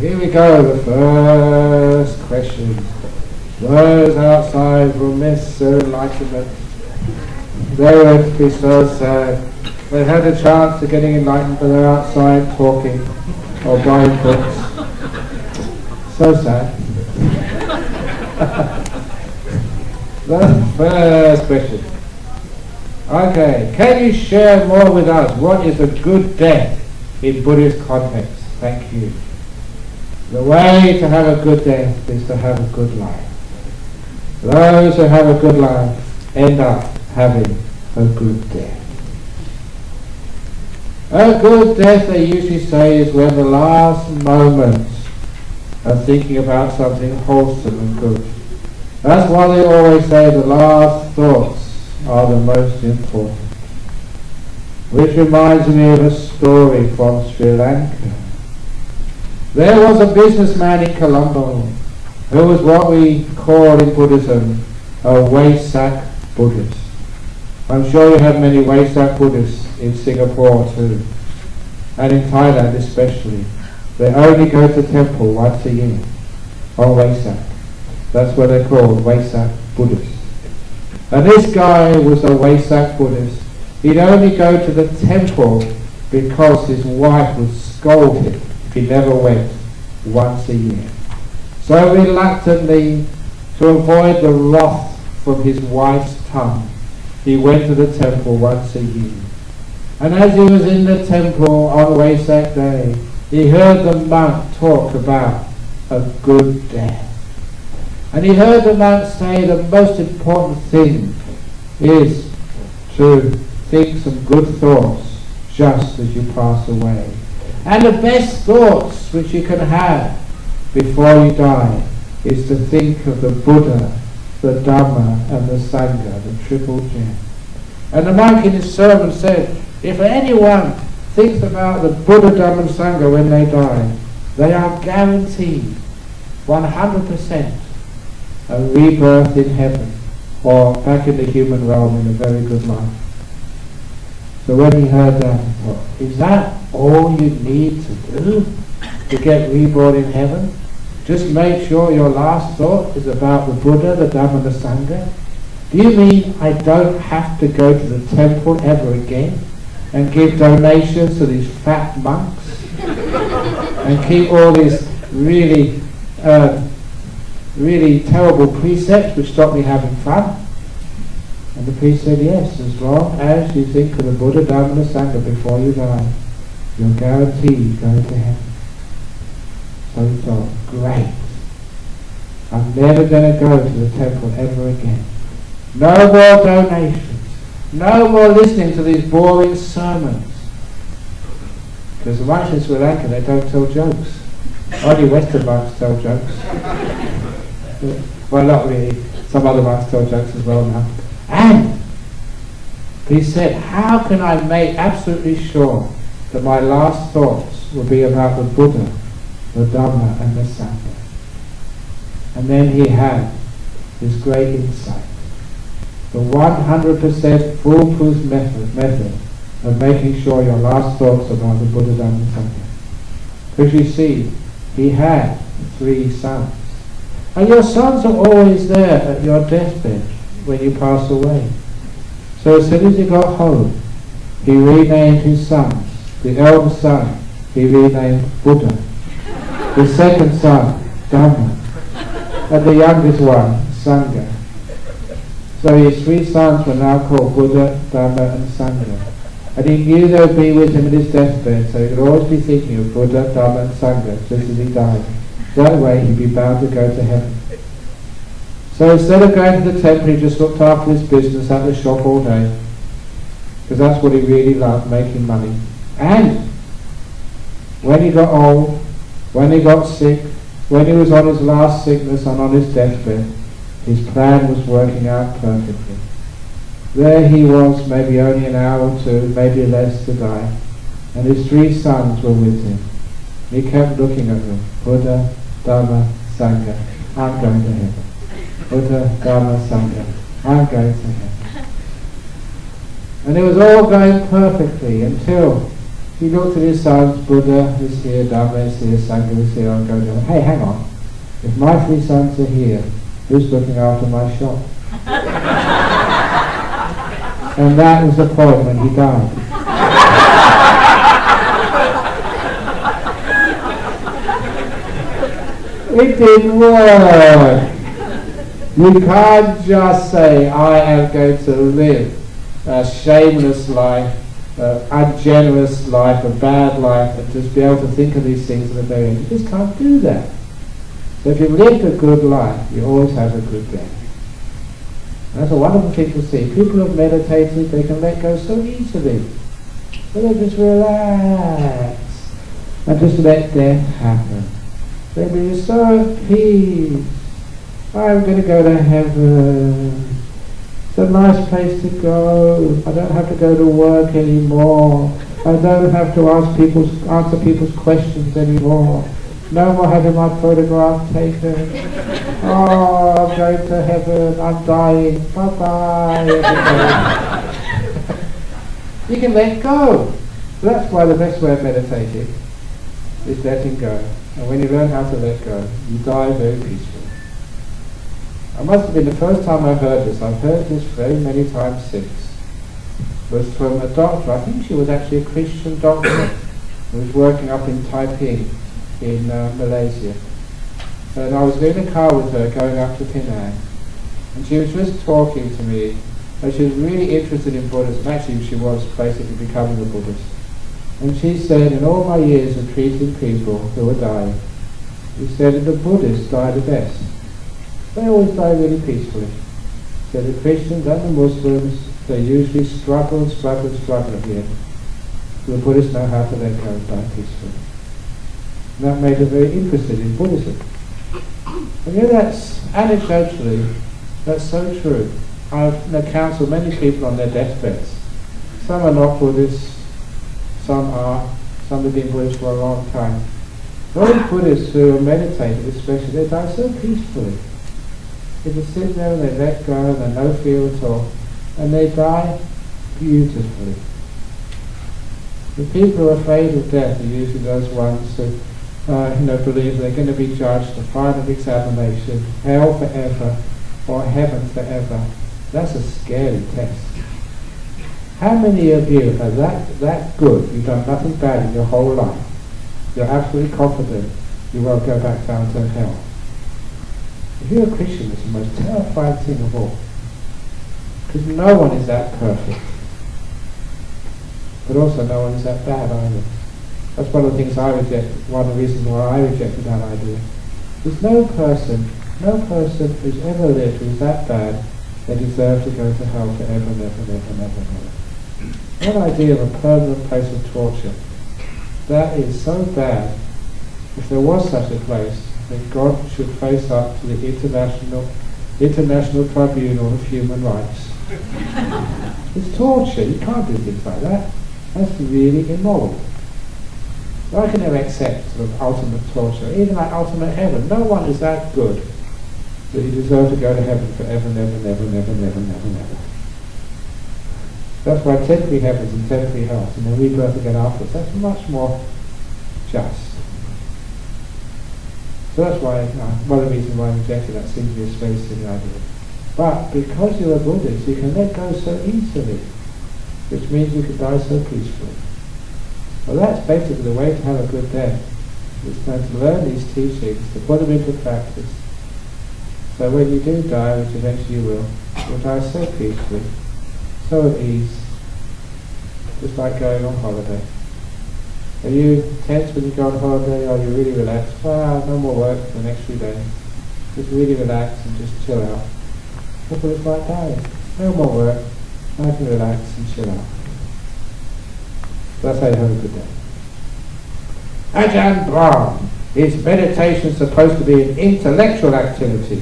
here we go, the first question. Those outside will miss their enlightenment. They would be so sad. They had a chance of getting enlightened, but they're outside talking or buying books. So sad. The first question. Okay, can you share more with us what is a good death in Buddhist context? Thank you. The way to have a good death is to have a good life. Those who have a good life end up having a good death. A good death, they usually say, is when the last moments are thinking about something wholesome and good. That's why they always say the last thoughts are the most important. Which reminds me of a story from Sri Lanka. There was a businessman in Colombo who was what we call in Buddhism a Wesak Buddhist. I'm sure you have many Wesak Buddhists in Singapore too, and in Thailand especially. They only go to temple once a year on Wesak. That's what they're called, Wesak Buddhists. And this guy was a Wesak Buddhist. He'd only go to the temple because his wife would scold him if he never went once a year. So reluctantly, to avoid the wrath from his wife's tongue, he went to the temple once a year. And as he was in the temple on Wesak Day, he heard the monk talk about a good death. And he heard the monk say the most important thing is to think some good thoughts just as you pass away. And the best thoughts which you can have before you die is to think of the Buddha, the Dhamma and the Sangha, the triple gem. And the monk in his sermon said, if anyone thinks about the Buddha, Dhamma and Sangha when they die, they are guaranteed 100% a rebirth in heaven or back in the human realm in a very good life. So when he heard that, he thought, is that all you need to do to get reborn in heaven? Just make sure your last thought is about the Buddha, the Dhamma and the Sangha? Do you mean I don't have to go to the temple ever again and give donations to these fat monks and keep all these really terrible precepts which stop me having fun? And the priest said, yes, as long as you think of the Buddha, Dhamma and the Sangha before you die, you're guaranteed going to heaven. So he thought, great, I'm never going to go to the temple ever again. No more donations, no more listening to these boring sermons. Because the monks in Sri Lanka, they don't tell jokes. Only Western monks tell jokes. Well, not really. Some other monks tell jokes as well now. And he said, how can I make absolutely sure that my last thoughts will be about the Buddha, the Dhamma and the Sangha? And then he had this great insight. The 100% foolproof method of making sure your last thoughts are about the Buddha, Dhamma and Sangha. Because you see, he had 3 sons. And your sons are always there at your deathbed when you pass away. So as soon as he got home, he renamed his sons. The eldest son, he renamed Buddha. The second son, Dhamma. And the youngest one, Sangha. So his 3 sons were now called Buddha, Dhamma and Sangha. And he knew they would be with him at his deathbed, so he could always be thinking of Buddha, Dhamma and Sangha just as he died. That way he'd be bound to go to heaven. So instead of going to the temple, he just looked after his business at the shop all day. Because that's what he really loved, making money. And when he got old, when he got sick, when he was on his last sickness and on his deathbed, his plan was working out perfectly. There he was, maybe only an hour or 2, maybe less to die. And his 3 sons were with him. He kept looking at them. Buddha, Dhamma, Sangha, I'm going to heaven. Buddha, Dhamma, Sangha, I'm going to heaven. And it was all going perfectly until He looked at his sons, Buddha is here, Dharma is here, Sangha is here, I'm going to, hey, hang on. If my 3 sons are here, who's looking after my shop? And that was the point when he died. It didn't work. You can't just say, I am going to live a shameless life, ungenerous life, a bad life, and just be able to think of these things at the very end. You just can't do that. So if you've lived a good life, you always have a good day. And that's a wonderful thing to see. People have meditated, they can let go so easily. So they just relax and just let death happen. They'll be so at peace. I'm going to go to heaven. It's a nice place to go. I don't have to go to work anymore. I don't have to answer people's questions anymore. No more having my photograph taken. Oh, I'm going to heaven. I'm dying. Bye-bye. You can let go. That's why the best way of meditating is letting go. And when you learn how to let go, you die very peacefully. It must have been the first time I heard this. I've heard this very many times since. It was from a doctor. I think she was actually a Christian doctor who was working up in Taiping in Malaysia. And I was in a car with her going up to Penang. And she was just talking to me. And she was really interested in Buddhism. Actually, she was basically becoming a Buddhist. And she said, in all my years of treating people who were dying, she said that the Buddhists die the best. They always die really peacefully. So the Christians and the Muslims, they usually struggle at the end. So the Buddhists know how to let go and die peacefully. And that made her very interested in Buddhism. And you know, that's, anecdotally, that's so true. I've counseled many people on their deathbeds. Some are not Buddhists, some are, some have been Buddhists for a long time. Those Buddhists who are meditating, especially, they die so peacefully. They just sit there and they let go and they no fear at all. And they die beautifully. The people who are afraid of death are usually those ones who believe they're going to be judged, the final examination, hell forever, or heaven forever. That's a scary test. How many of you are that good, you've done nothing bad in your whole life, you're absolutely confident you won't go back down to hell? If you're a Christian, it's the most terrifying thing of all. Because no one is that perfect. But also no one is that bad either. That's one of the things I reject, one of the reasons why I rejected that idea. There's no person who's ever lived who's that bad they deserve to go to hell forever, never. That idea of a permanent place of torture, that is so bad. If there was such a place, then God should face up to the International Tribunal of Human Rights. It's torture. You can't do things like that. That's really immoral. I can never accept sort of ultimate torture, even like ultimate heaven. No one is that good that you deserve to go to heaven forever, never. That's why temporary heavens and temporary hells and then rebirth again afterwards. That's much more just. So that's why, one of the reasons why I rejected that seems to be a very silly idea. But because you're a Buddhist, you can let go so easily, which means you can die so peacefully. Well, that's basically the way to have a good death. It's going to learn these teachings, to put them into practice. So when you do die, which eventually you will, you'll die so peacefully, so at ease, just like going on holiday. Are you tense when you go on holiday, or are you really relaxed? No more work for the next few days. Just really relax and just chill out. That's what it's like dying. No more work, I can relax and chill out. That's how you have a good day. Ajahn Brahm. Is meditation supposed to be an intellectual activity?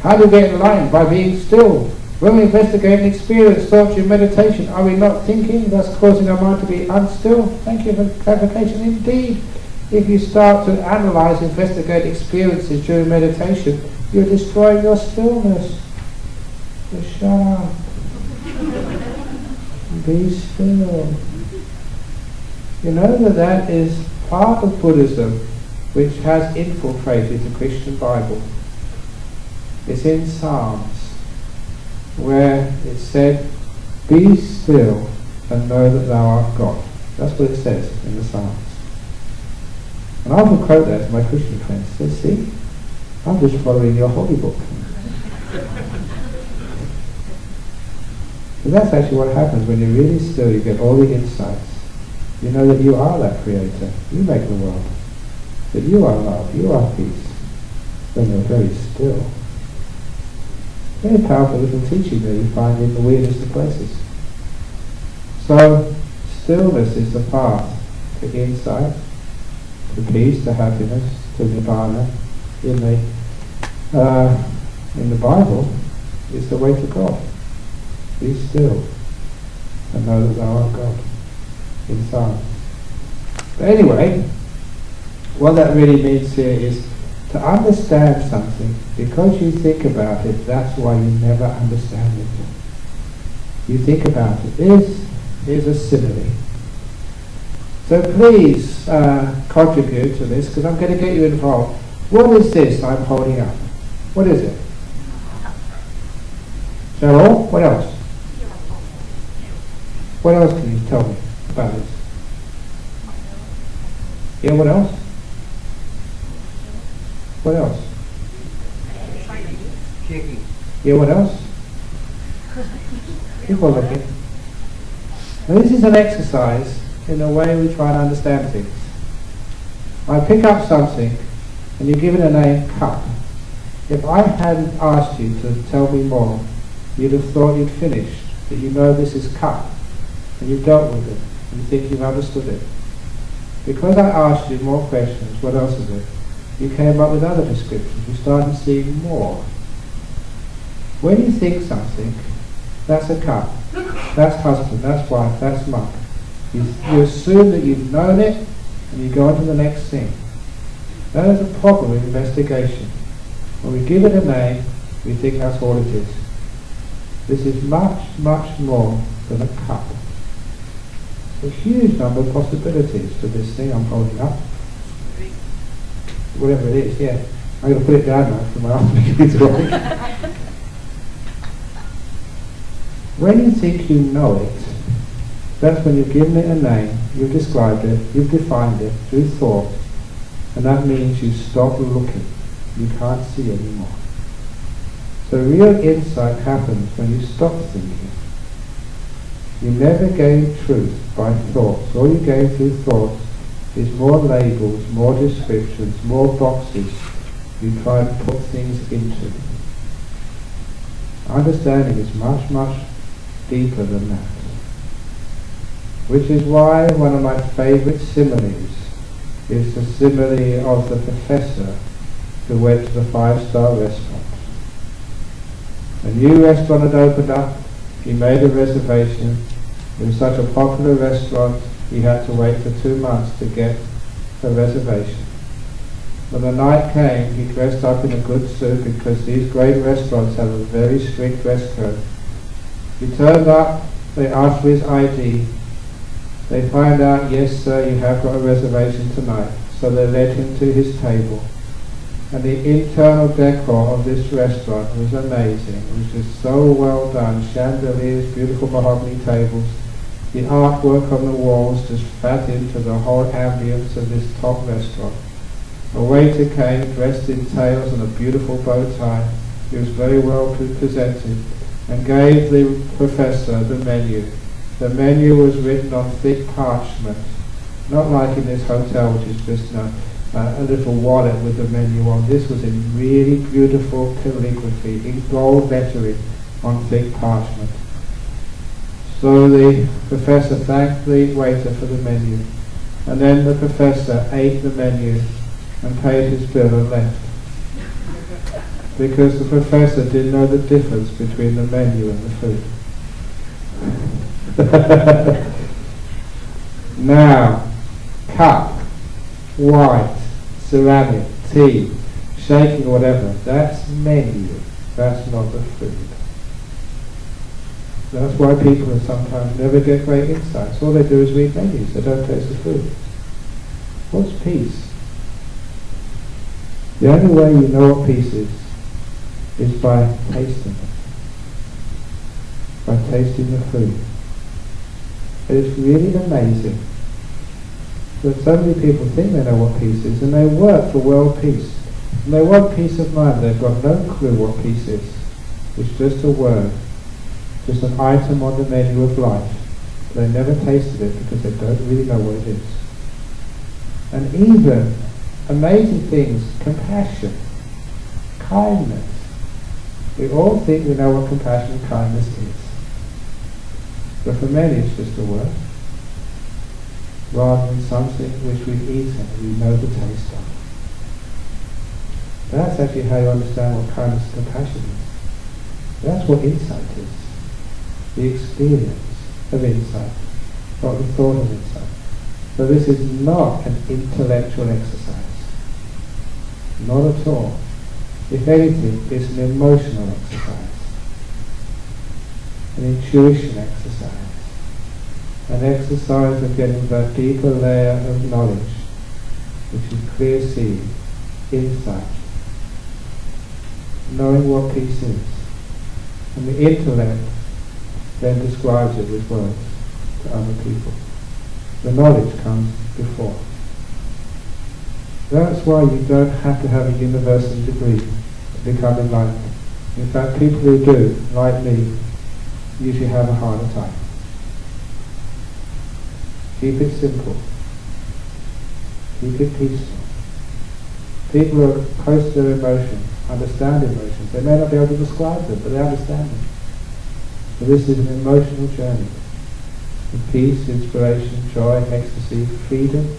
How do we get enlightened? By being still. When we investigate an experience thought during meditation, are we not thinking, thus causing our mind to be unstill? Thank you for clarification. Indeed, if you start to analyze, investigate experiences during meditation, you're destroying your stillness. So shut up. Be still. You know that is part of Buddhism which has infiltrated the Christian Bible. It's in Psalms, where it said, "Be still and know that thou art God." That's what it says in the Psalms. And I often quote that to my Christian friends. They say, "See, I'm just following your holy book." But that's actually what happens when you're really still. You get all the insights. You know that you are that creator. You make the world. That you are love. You are peace. When you're very still. Very powerful little teaching that you find in the weirdest of places. So, stillness is the path to insight, to peace, to happiness, to nirvana. In the Bible, is the way to God. Be still and know that thou art God. In Psalms. But anyway, what that really means here is to understand something, because you think about it, that's why you never understand it. You think about it. Here's a simile. So please contribute to this, because I'm going to get you involved. What is this I'm holding up? What is it? Cheryl, what else? What else can you tell me about this? Yeah, what else? What else? Kicking. Yeah, what else? People looking. Now this is an exercise in the way we try to understand things. I pick up something and you give it a name, cup. If I hadn't asked you to tell me more, you'd have thought you'd finished, that you know this is cup, and you've dealt with it, and you think you've understood it. Because I asked you more questions, what else is it? You came up with other descriptions. You started seeing more. When you think something, that's a cup, that's husband, that's wife, that's monk. You assume that you've known it, and you go on to the next thing. That is a problem with investigation. When we give it a name, we think that's all it is. This is much, much more than a cup. A huge number of possibilities to this thing I'm holding up. Whatever it is, yeah. I'm going to put it down now for my afternoon. When you think you know it, that's when you've given it a name, you've described it, you've defined it through thought, and that means you stop looking. You can't see anymore. So real insight happens when you stop thinking. You never gain truth by thoughts. All you gain through thoughts is more labels, more descriptions, more boxes you try to put things into. Understanding is much, much deeper than that. Which is why one of my favourite similes is the simile of the professor who went to the 5-star restaurant. A new restaurant had opened up. He made a reservation. It was such a popular restaurant, he had to wait for 2 months to get a reservation. When the night came, he dressed up in a good suit, because these great restaurants have a very strict dress code. He turned up, they asked for his ID. They find out, yes sir, you have got a reservation tonight. So they led him to his table. And the internal decor of this restaurant was amazing. It was just so well done. Chandeliers, beautiful mahogany tables. The artwork on the walls just fat into the whole ambience of this top restaurant. A waiter came dressed in tails and a beautiful bow tie. He was very well presented and gave the professor the menu. The menu was written on thick parchment, not like in this hotel, which is just a little wallet with the menu on. This was in really beautiful calligraphy, in gold lettering on thick parchment. So the professor thanked the waiter for the menu, and then the professor ate the menu and paid his bill and left. Because the professor didn't know the difference between the menu and the food. Now, cup, white, ceramic, tea, shaking, whatever, that's menu, that's not the food. That's why people sometimes never get great insights. All they do is read menus, they don't taste the food. What's peace? The only way you know what peace is by tasting it. By tasting the food. It's really amazing that so many people think they know what peace is, and they work for world peace. And they want peace of mind. They've got no clue what peace is. It's just a word, just an item on the menu of life. They never tasted it because they don't really know what it is. And even amazing things, compassion, kindness. We all think we know what compassion and kindness is. But for many it's just a word, rather than something which we've eaten and we know the taste of. That's actually how you understand what kindness and compassion is. That's what insight is. The experience of insight, not the thought of insight. So this is not an intellectual exercise. Not at all. If anything, it's an emotional exercise. An intuition exercise. An exercise of getting that deeper layer of knowledge, which is clear seeing, insight. Knowing what peace is. And the intellect then describes it with words to other people. The knowledge comes before. That's why you don't have to have a university degree to become enlightened. In fact, people who do, like me, usually have a harder time. Keep it simple. Keep it peaceful. People who are close to their emotions, understand emotions. They may not be able to describe them, but they understand them. So this is an emotional journey. With peace, inspiration, joy, ecstasy, freedom.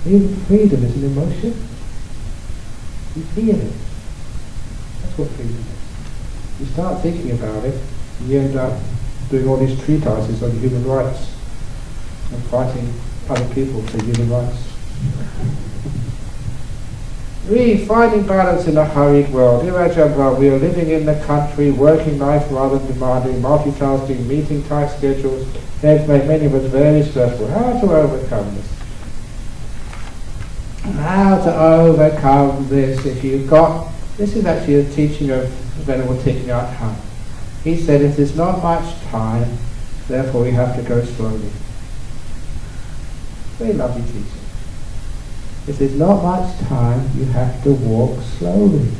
Even freedom is an emotion. You feel it. That's what freedom is. You start thinking about it, and you end up doing all these treatises on human rights and fighting other people for human rights. Finding balance in a hurried world. Dear Ajahn Brahm, we are living in the country, working life rather demanding, multitasking, meeting tight schedules. Heads make many of us very stressful. How to overcome this? How to overcome this? If you've got, this is actually a teaching of Venerable Thich Nhat Hanh. He said, if there's not much time, therefore we have to go slowly. Very lovely teaching. If there's not much time, you have to walk slowly.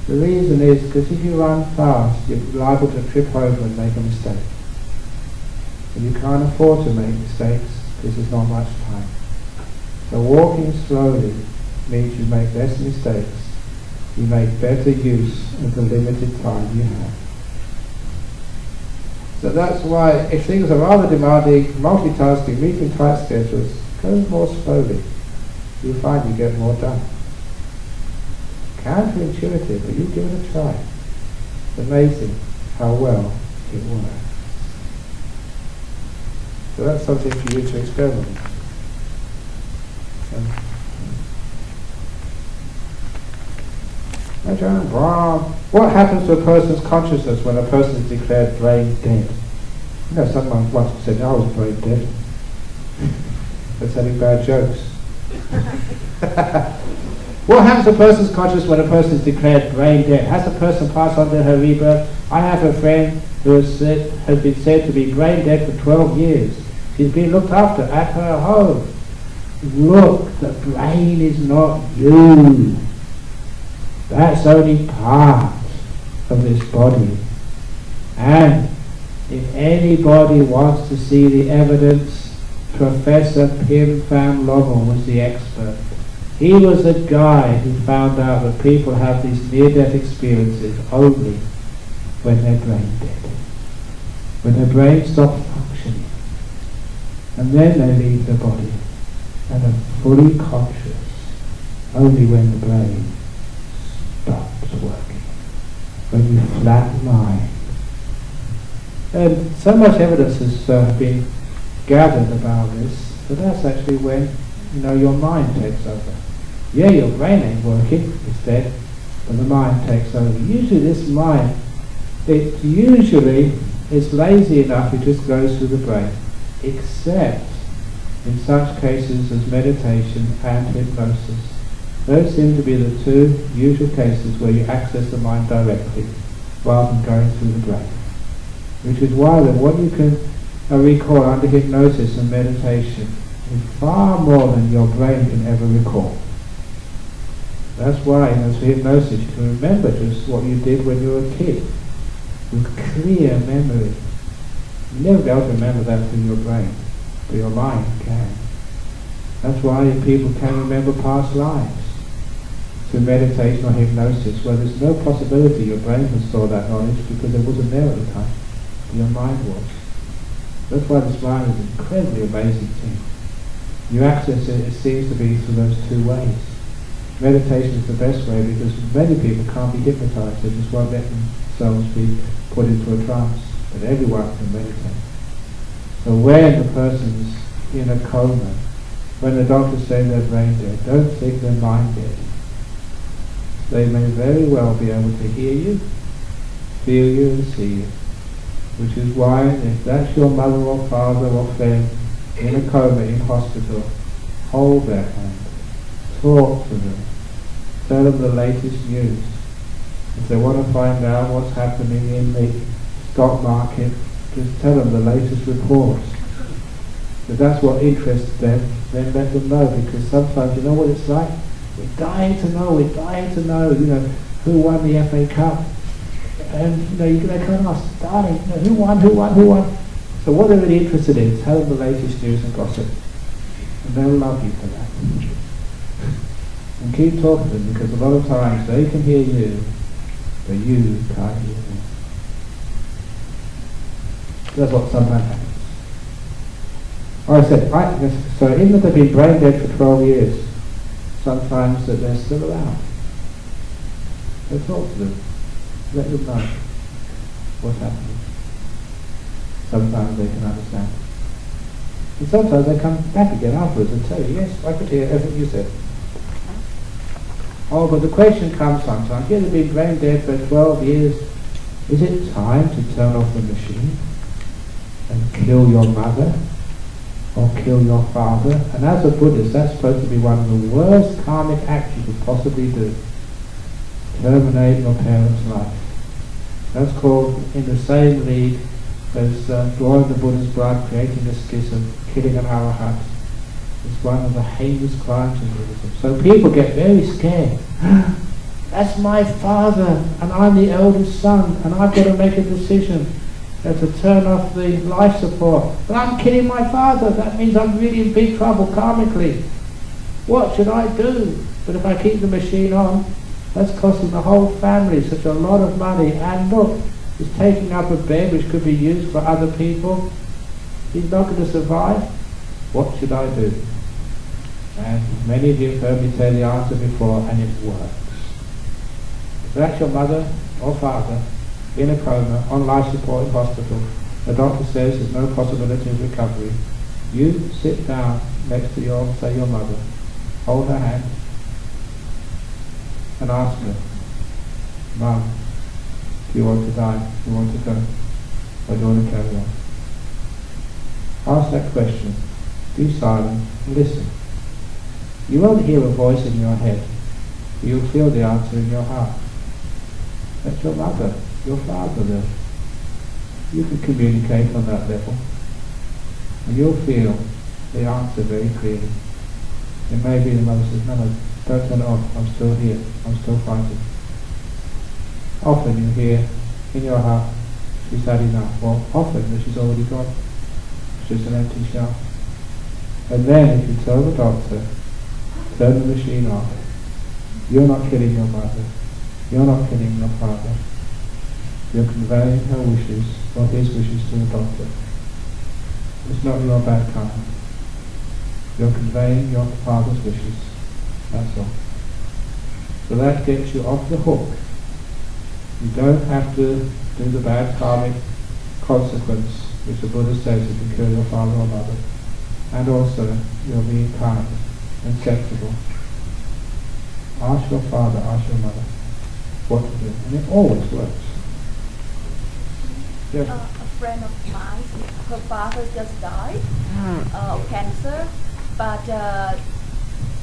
The reason is because if you run fast, you're liable to trip over and make a mistake. And you can't afford to make mistakes because there's not much time. So walking slowly means you make less mistakes. You make better use of the limited time you have. So that's why if things are rather demanding, multitasking, meeting tight schedules, go more slowly. You'll find you get more done. Counterintuitive, but you give it a try. It's amazing how well it works. So that's something for you to experiment with. Ajahn Brahm, what happens to a person's consciousness when a person is declared brain dead? You know, someone once said, I was brain dead. That's having bad jokes. What happens to a person's consciousness when a person is declared brain dead? Has a person passed on to her rebirth? I have a friend who has been said to be brain dead for 12 years. She's been looked after at her home. Look, the brain is not you. That's only part of this body. And if anybody wants to see the evidence, Professor Pim Pham Lommel was the expert. He was the guy who found out that people have these near-death experiences only when they're brain dead. When their brain stops functioning. And then they leave the body and are fully conscious only when the brain stops working. When you flatline. And so much evidence has been gathered about this, but that's actually when, your mind takes over. Yeah, your brain ain't working, it's dead, but the mind takes over. Usually this mind, it's usually it's lazy enough, it just goes through the brain. Except in such cases as meditation and hypnosis. Those seem to be the two usual cases where you access the mind directly rather than going through the brain. Which is why that what you can recall under hypnosis and meditation is far more than your brain can ever recall. That's why through hypnosis you can remember just what you did when you were a kid with clear memory. You never be able to remember that through your brain, but your mind can. That's why people can remember past lives through meditation or hypnosis, where there's no possibility your brain can store that knowledge because it wasn't there at the time. Your mind was. That's why this mind is an incredibly amazing thing. You access it, it seems to be through those two ways. Meditation is the best way because many people can't be hypnotized, they just won't let themselves be put into a trance. But everyone can meditate. So when the person's in a coma, when the doctors say they're brain dead, don't think they're mind dead. They may very well be able to hear you, feel you and see you. Which is why if that's your mother or father or friend in a coma in hospital, hold their hand, talk to them, tell them the latest news. If they want to find out what's happening in the stock market, just tell them the latest reports. If that's what interests them, then let them know, because sometimes you know what it's like? We're dying to know, who won the FA Cup. And they can't ask, darling, who won? So what they're really interested in, tell them the latest news and gossip. And they'll love you for that. And keep talking to them, because a lot of times they can hear you, but you can't hear them. That's what sometimes happens. I said, so even if they've been brain dead for 12 years, sometimes that they're still around. So talk to them. Let them know what's happening. Sometimes they can understand. And sometimes they come back again afterwards and tell you, yes, I could hear everything you said. Oh, but the question comes sometimes, you've been brain dead for 12 years, is it time to turn off the machine and kill your mother or kill your father? And as a Buddhist, that's supposed to be one of the worst karmic acts you could possibly do. Terminate your parents' life. That's called, in the same league as drawing the Buddha's blood, creating a schism, killing an arahat. It's one of the heinous crimes in Buddhism. So people get very scared. That's my father, and I'm the eldest son, and I've got to make a decision to turn off the life support. But I'm killing my father. That means I'm really in big trouble karmically. What should I do? But if I keep the machine on, that's costing the whole family such a lot of money. And look, he's taking up a bed which could be used for other people. He's not going to survive. What should I do? And many of you have heard me say the answer before, and it works. If that's your mother or father in a coma, on life support in hospital, the doctor says there's no possibility of recovery, you sit down next to your mother, hold her hand, and ask her, Mum, do you want to die? Do you want to go? Or do you want to carry on? Ask that question. Be silent and listen. You won't hear a voice in your head, but you'll feel the answer in your heart. That's your mother, your father there. You can communicate on that level, and you'll feel the answer very clearly. It may be the mother says, no, don't turn it off, I'm still here, I'm still fighting. Often you hear in your heart, she's had enough. Well, often that she's already gone. It's just an empty shell. And then if you tell the doctor, turn the machine off, you're not killing your mother, you're not killing your father, you're conveying her wishes or his wishes to the doctor. It's not your bad karma. You're conveying your father's wishes. That's all. So that gets you off the hook. You don't have to do the bad karmic consequence which the Buddha says if you kill your father or mother. And also, you're being kind and sensible. Ask your father, ask your mother what to do. And it always works. Yes? A friend of mine, her father just died of cancer, but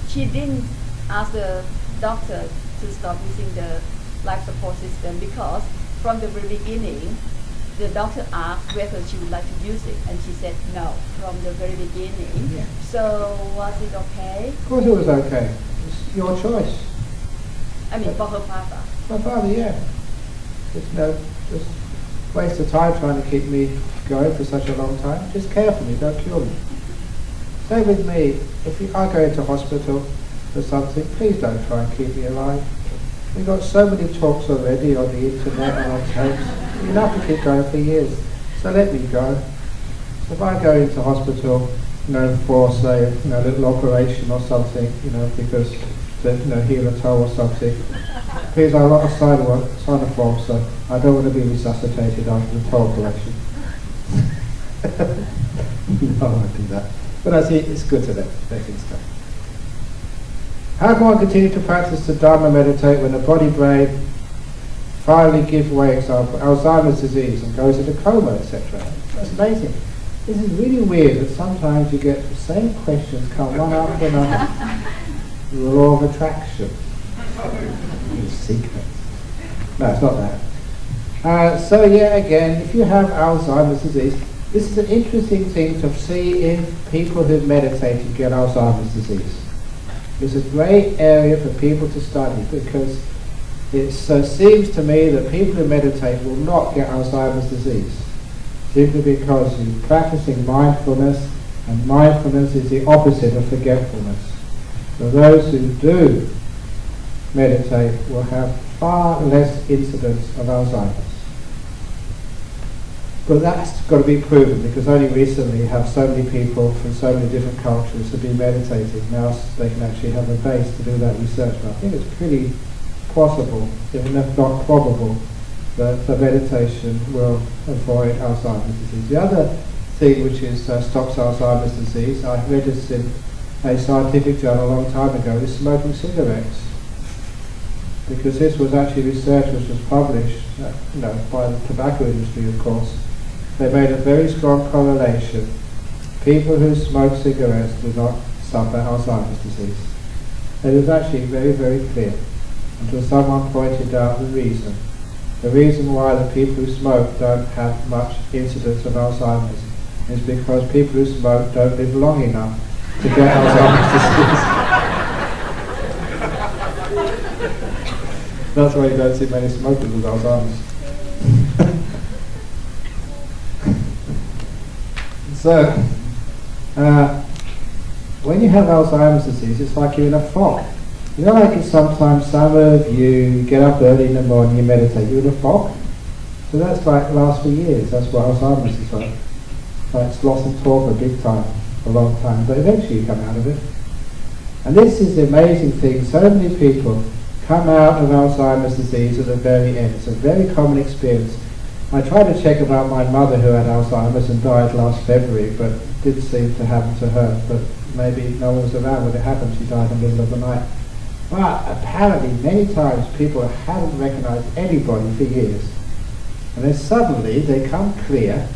she didn't ask the doctor to stop using the life support system because from the very beginning, the doctor asked whether she would like to use it, and she said no from the very beginning. Yeah. So was it okay? Of course it was okay. It's your choice. I mean, for her father. My father, yeah. Just waste of time trying to keep me going for such a long time. Just care for me, don't kill me. Same with me. I go into hospital for something, please don't try and keep me alive. We've got so many talks already on the internet and on tapes. Enough to keep going for years. So let me go. So if I go into hospital, for say, a little operation or something, because to heal a toe or something, please, I'll not sign a form, so I don't want to be resuscitated after the toe operation. No, I won't do that. But I see it's good to let things go. How can one continue to practice the Dharma meditate when the body-brain finally give way, example, Alzheimer's disease, and goes into coma, etc.? That's amazing. This is really weird that sometimes you get the same questions come one after another. The law of attraction. It's secret. No, it's not that. So yeah, again, if you have Alzheimer's disease, this is an interesting thing to see in people who meditate and get Alzheimer's disease. It's a great area for people to study because it seems to me that people who meditate will not get Alzheimer's disease simply because you're practicing mindfulness, and mindfulness is the opposite of forgetfulness. So those who do meditate will have far less incidence of Alzheimer's. But that's got to be proven because only recently have so many people from so many different cultures have been meditating. Now they can actually have a base to do that research. But I think it's pretty possible, if not probable, that the meditation will avoid Alzheimer's disease. The other thing which stops Alzheimer's disease, I read this in a scientific journal a long time ago, is smoking cigarettes. Because this was actually research which was published by the tobacco industry, of course. They made a very strong correlation. People who smoke cigarettes do not suffer Alzheimer's disease. It was actually very, very clear until someone pointed out the reason. The reason why the people who smoke don't have much incidence of Alzheimer's is because people who smoke don't live long enough to get Alzheimer's disease. That's why you don't see many smokers with Alzheimer's. So, when you have Alzheimer's disease, it's like you're in a fog. Like sometimes some of you get up early in the morning, you meditate, you're in a fog. So that's like lasts for years. That's what Alzheimer's is like. Like it's lost and torpor big time, a long time, but eventually you come out of it. And this is the amazing thing. So many people come out of Alzheimer's disease at the very end. It's a very common experience. I tried to check about my mother who had Alzheimer's and died last February, but it did seem to happen to her. But maybe no one was around when it happened. She died in the middle of the night. But apparently many times people haven't recognized anybody for years. And then suddenly they come clear,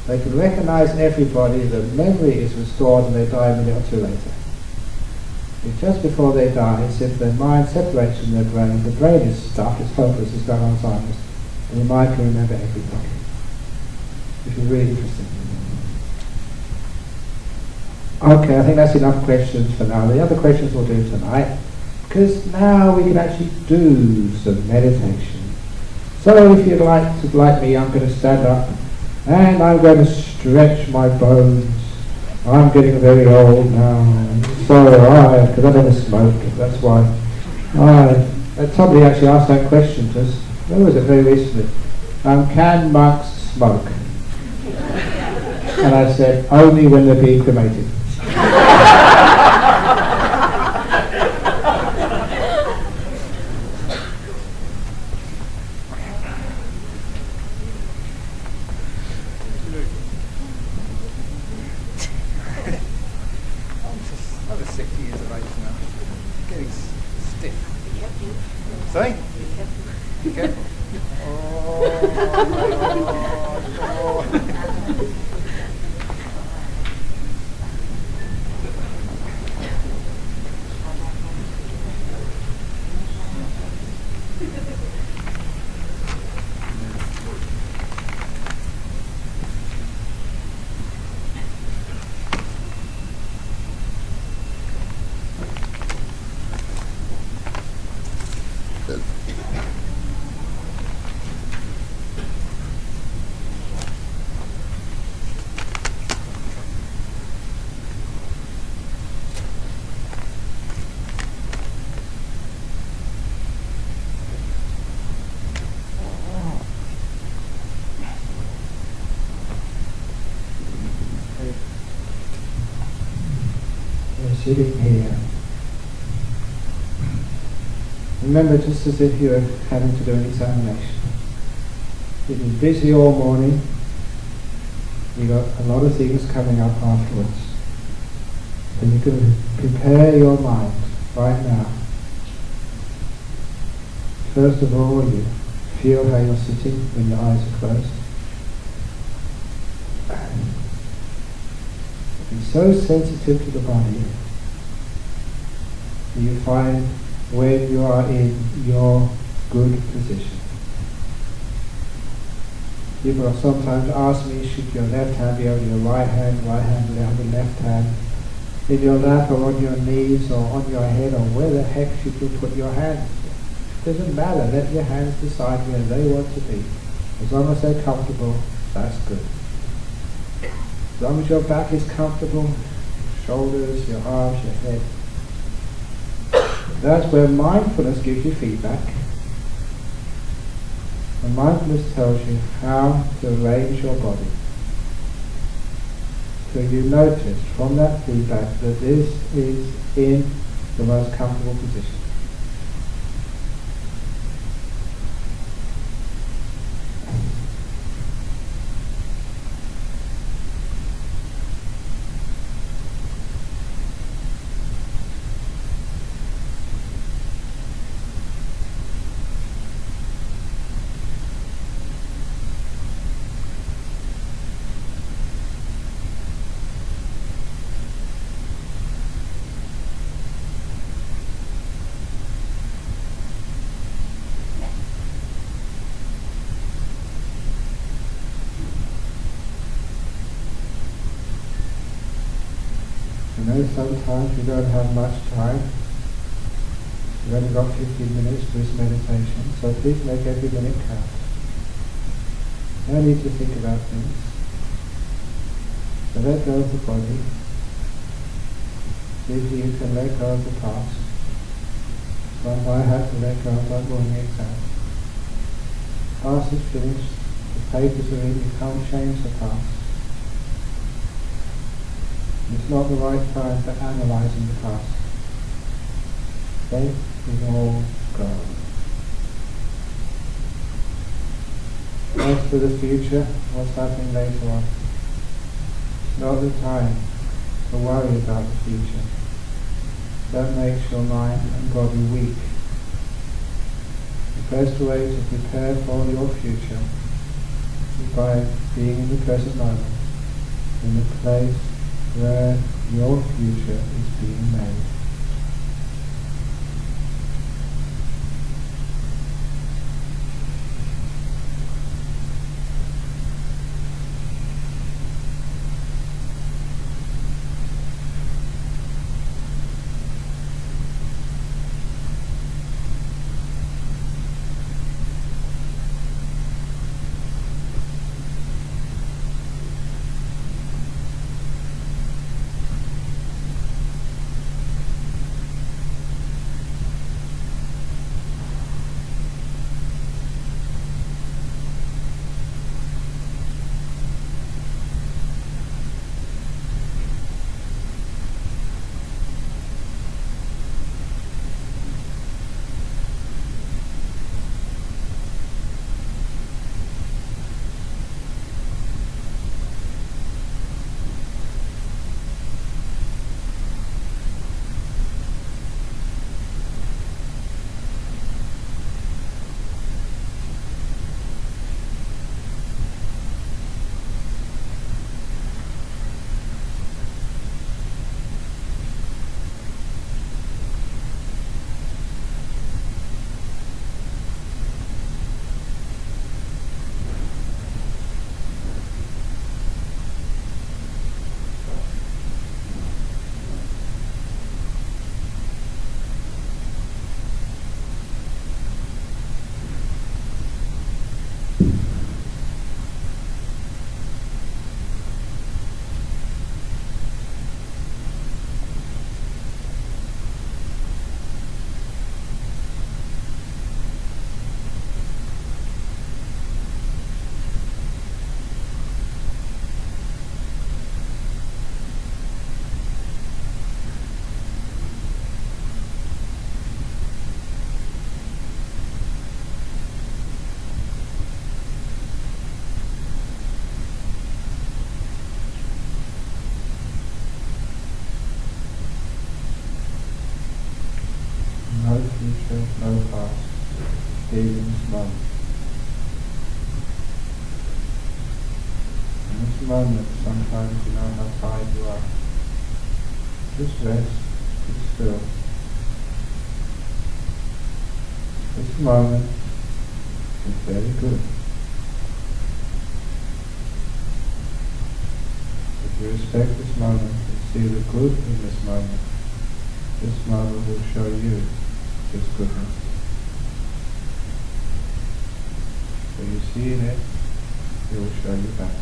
they can recognize everybody, the memory is restored, and they die a minute or two later. It's just before they die, it's if their mind separates from their brain, the brain is stuck, it's hopeless, it's got Alzheimer's, and the mind can remember everything. Which is really interesting. Okay, I think that's enough questions for now. The other questions we'll do tonight, because now we can actually do some meditation. So if you'd like me, I'm going to stand up and I'm going to stretch my bones. I'm getting very old now, because I never smoked, that's why. Somebody actually asked that question to us, when was it, very recently? Can monks smoke? And I said, only when they're being cremated. Sorry? Okay. Oh, my God. You're sitting here. Remember, just as if you're having to do an examination. You've been busy all morning. You've got a lot of things coming up afterwards. And you can prepare your mind right now. First of all, you feel how you're sitting when your eyes are closed. Be so sensitive to the body that you find when you are in your good position. People have sometimes asked me, should your left hand be over your right hand be over the left hand, in your lap or on your knees or on your head, or where the heck should you put your hands? It doesn't matter, let your hands decide where they want to be. As long as they're comfortable, that's good. As long as your back is comfortable, shoulders, your arms, your head. That's where mindfulness gives you feedback. And mindfulness tells you how to arrange your body. So you notice from that feedback that this is in the most comfortable position. You know, sometimes you don't have much time. You've only got 15 minutes for this meditation, so please make every minute count. No need to think about things. So let go of the body. See if you can let go of the past. Like I had to let go of that morning exam. Past is finished. The papers are in. You can't change the past. It's not the right time for analysing the past. Let it all go. As for the future, what's happening later on, it's not the time to worry about the future. That makes your mind and body weak. The best way to prepare for your future is by being in the present moment, in the place where your future is being made. no future, no past. Here in this moment. In this moment, sometimes you know how tired you are. Just rest, be still. This moment is very good. If you respect this moment and see the good in this moment will show you its goodness. So you see in it, it will show you back.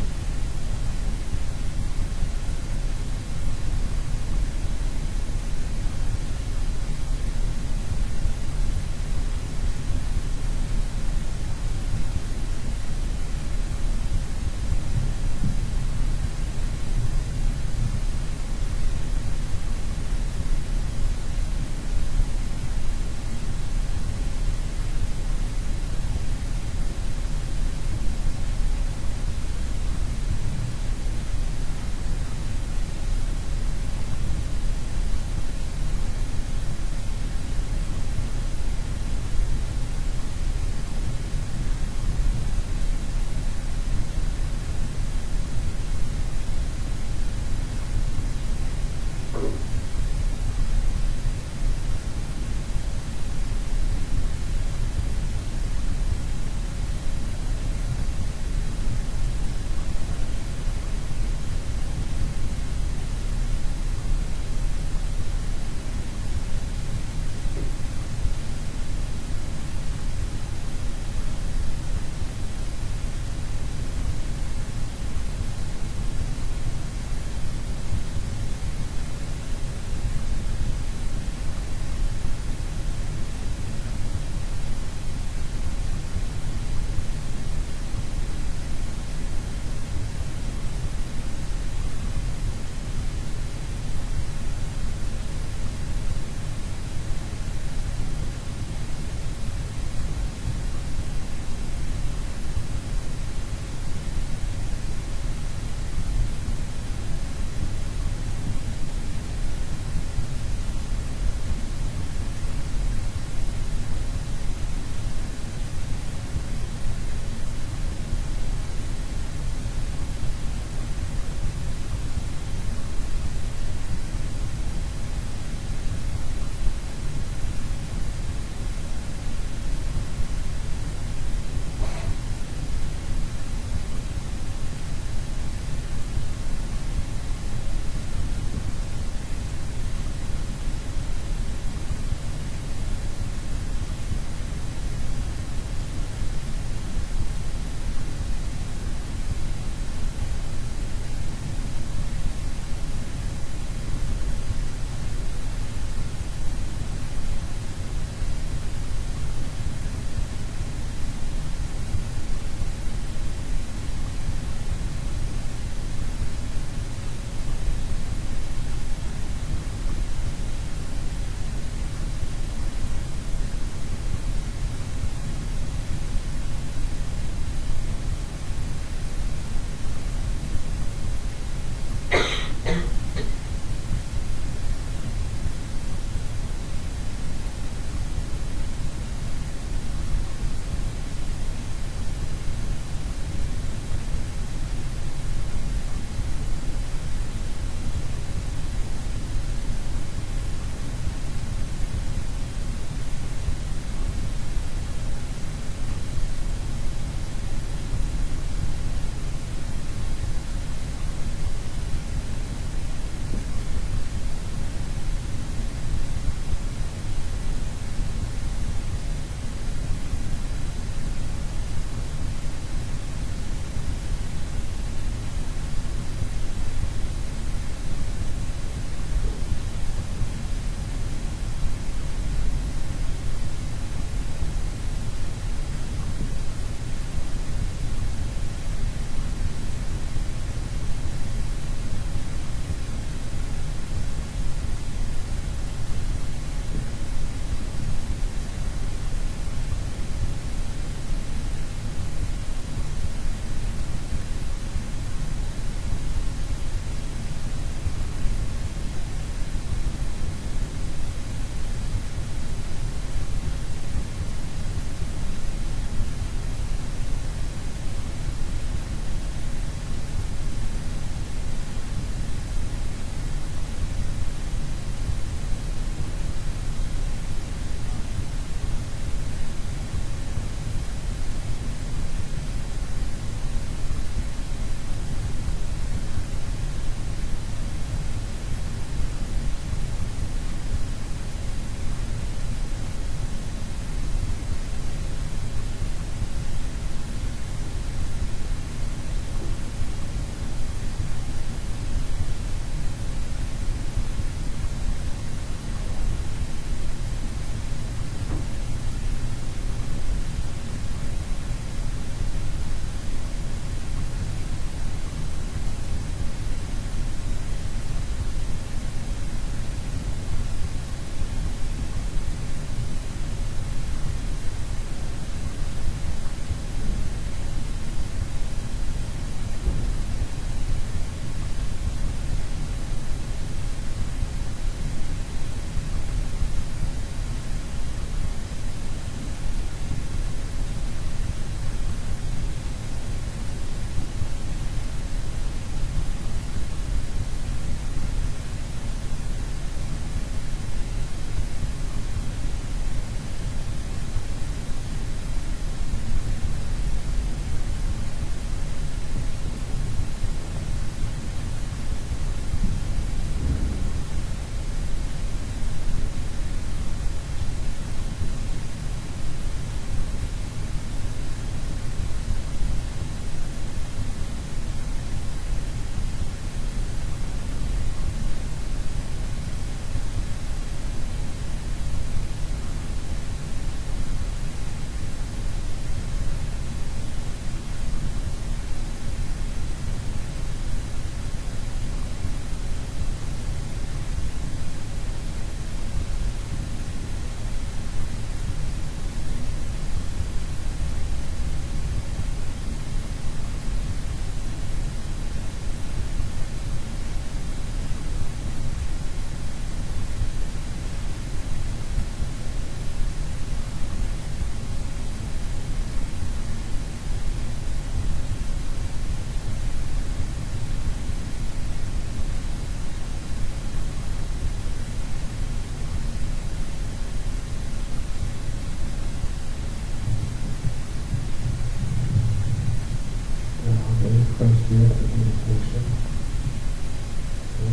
close to your meditation.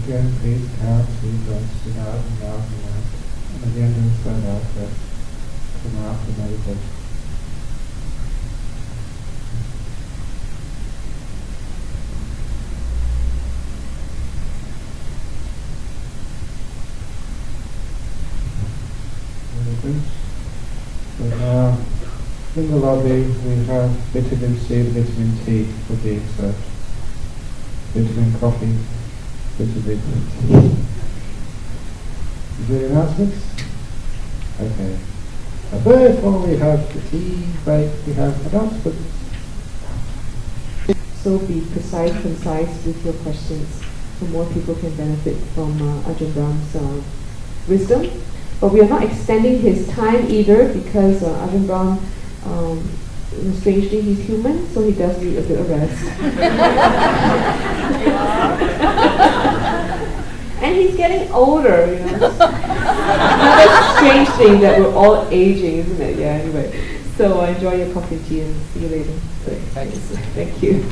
Again, please count 3 breaths in out and out and out. And again, inside out breath come after meditation. So now, in the lobby we have vitamin C and vitamin T for being served. Vitamin coffee, vitamin tea. Is there any announcements? Okay. And therefore we have the tea break, we have announcements. So be precise, concise with your questions, so more people can benefit from Ajahn Brahm's wisdom. But we are not extending his time either, because Ajahn Brahm, strangely, he's human, so he does need a bit of rest. And he's getting older, you know. Another strange thing that we're all aging, isn't it? Yeah, anyway. So enjoy your coffee and tea and see you later. Thanks. Thank you.